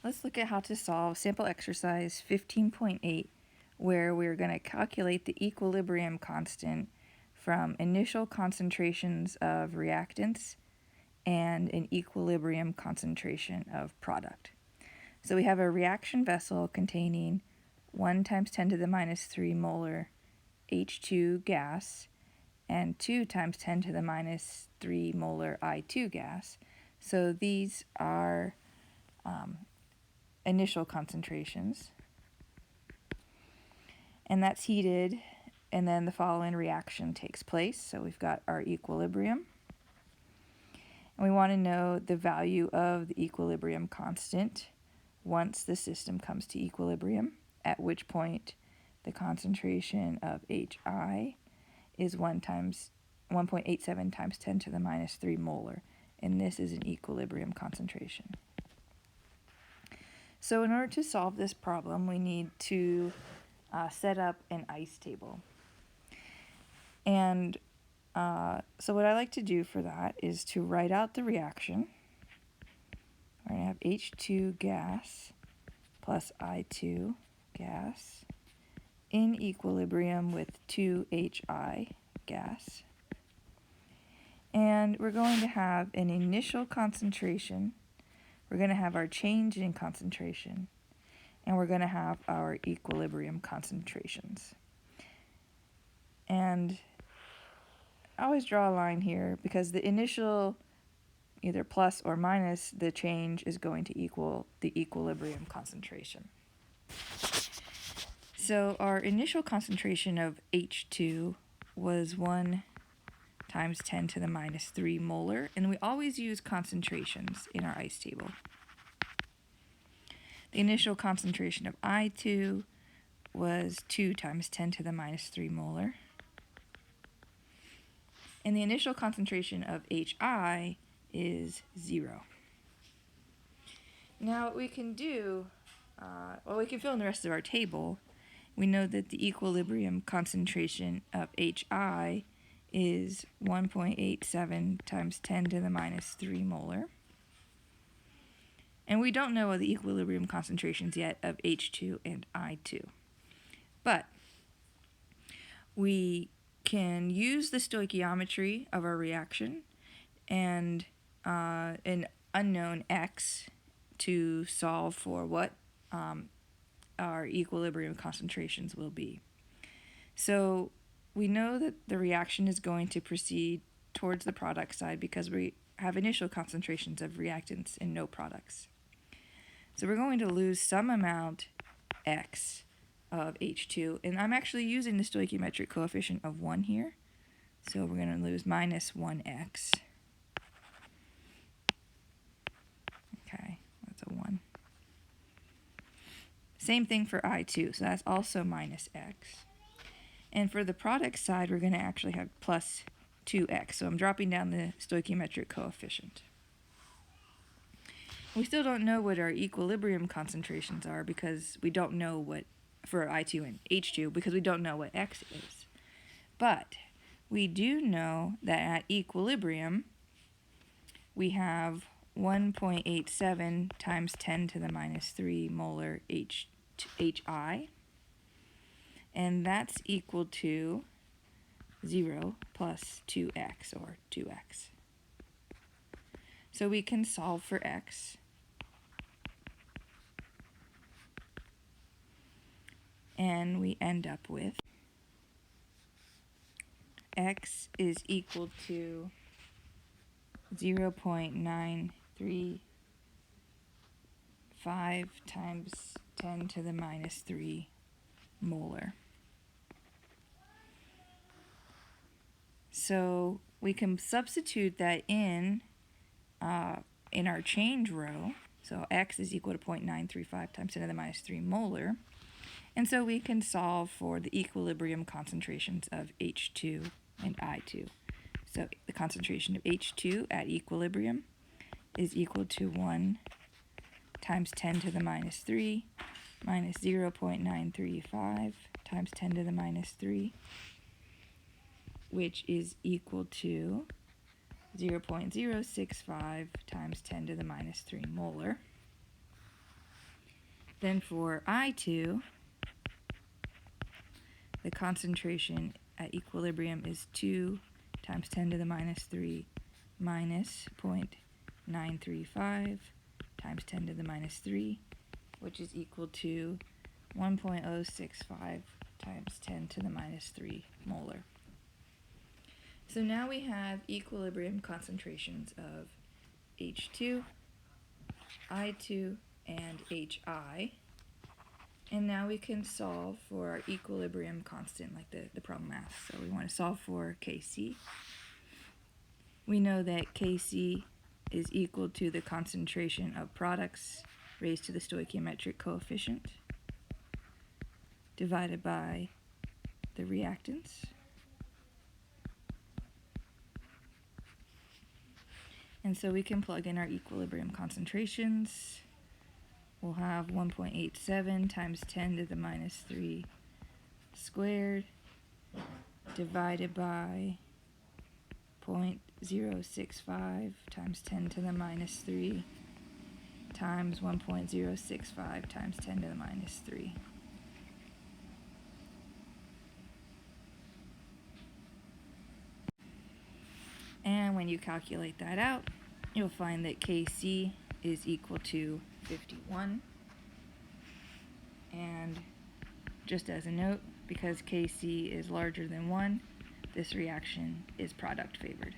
Let's look at how to solve sample exercise 15.8, where we're going to calculate the equilibrium constant from initial concentrations of reactants and an equilibrium concentration of product. So we have a reaction vessel containing 1 times 10 to the minus 3 molar H2 gas and 2 times 10 to the minus 3 molar I2 gas. So these are initial concentrations, and that's heated, and then the following reaction takes place. So we've got our equilibrium, and we want to know the value of the equilibrium constant once the system comes to equilibrium, at which point the concentration of HI is 1.87 times 10 to the minus 3 molar, and this is an equilibrium concentration. So in order to solve this problem, we need to set up an ice table. And so what I like to do for that is to write out the reaction. We're going to have H2 gas plus I2 gas in equilibrium with 2HI gas. And we're going to have an initial concentration. We're going to have our change in concentration, and we're going to have our equilibrium concentrations. And I always draw a line here because the initial, either plus or minus the change, is going to equal the equilibrium concentration. So our initial concentration of H2 was 1 times 10 to the minus 3 molar, and we always use concentrations in our ice table. The initial concentration of I2 was 2 times 10 to the minus 3 molar, and the initial concentration of HI is 0. Now what we can do, we can fill in the rest of our table. We know that the equilibrium concentration of HI is 1.87 times 10 to the minus 3 molar. And we don't know the equilibrium concentrations yet of H2 and I2. But we can use the stoichiometry of our reaction and an unknown x to solve for what our equilibrium concentrations will be. So we know that the reaction is going to proceed towards the product side because we have initial concentrations of reactants and no products. So we're going to lose some amount x of H2, and I'm actually using the stoichiometric coefficient of 1 here. So we're going to lose minus 1x. Okay, that's a 1. Same thing for I2, so that's also minus x. And for the product side, we're going to actually have plus 2x. So I'm dropping down the stoichiometric coefficient. We still don't know what our equilibrium concentrations are because we don't know what, for I2 and H2, because we don't know what x is. But we do know that at equilibrium, we have 1.87 times 10 to the minus 3 molar HI. And that's equal to 0 plus 2x, or 2x. So we can solve for x. And we end up with x is equal to 0.935 times 10 to the minus 3 molar. So we can substitute that in our change row. So x is equal to 0.935 times 10 to the minus 3 molar. And so we can solve for the equilibrium concentrations of H2 and I2. So the concentration of H2 at equilibrium is equal to 1 times 10 to the minus 3 minus 0.935 times 10 to the minus 3, which is equal to 0.065 times 10 to the minus 3 molar. Then for I2, the concentration at equilibrium is 2 times 10 to the minus 3 minus 0.935 times 10 to the minus 3, which is equal to 1.065 times 10 to the minus 3 molar. So now we have equilibrium concentrations of H2, I2, and HI. And now we can solve for our equilibrium constant like the problem asks. So we want to solve for Kc. We know that Kc is equal to the concentration of products raised to the stoichiometric coefficient divided by the reactants. And so we can plug in our equilibrium concentrations. We'll have 1.87 times 10 to the minus 3 squared divided by 0.065 times 10 to the minus 3 times 1.065 times 10 to the minus 3. And when you calculate that out, you'll find that Kc is equal to 51. And just as a note, because Kc is larger than 1, this reaction is product favored.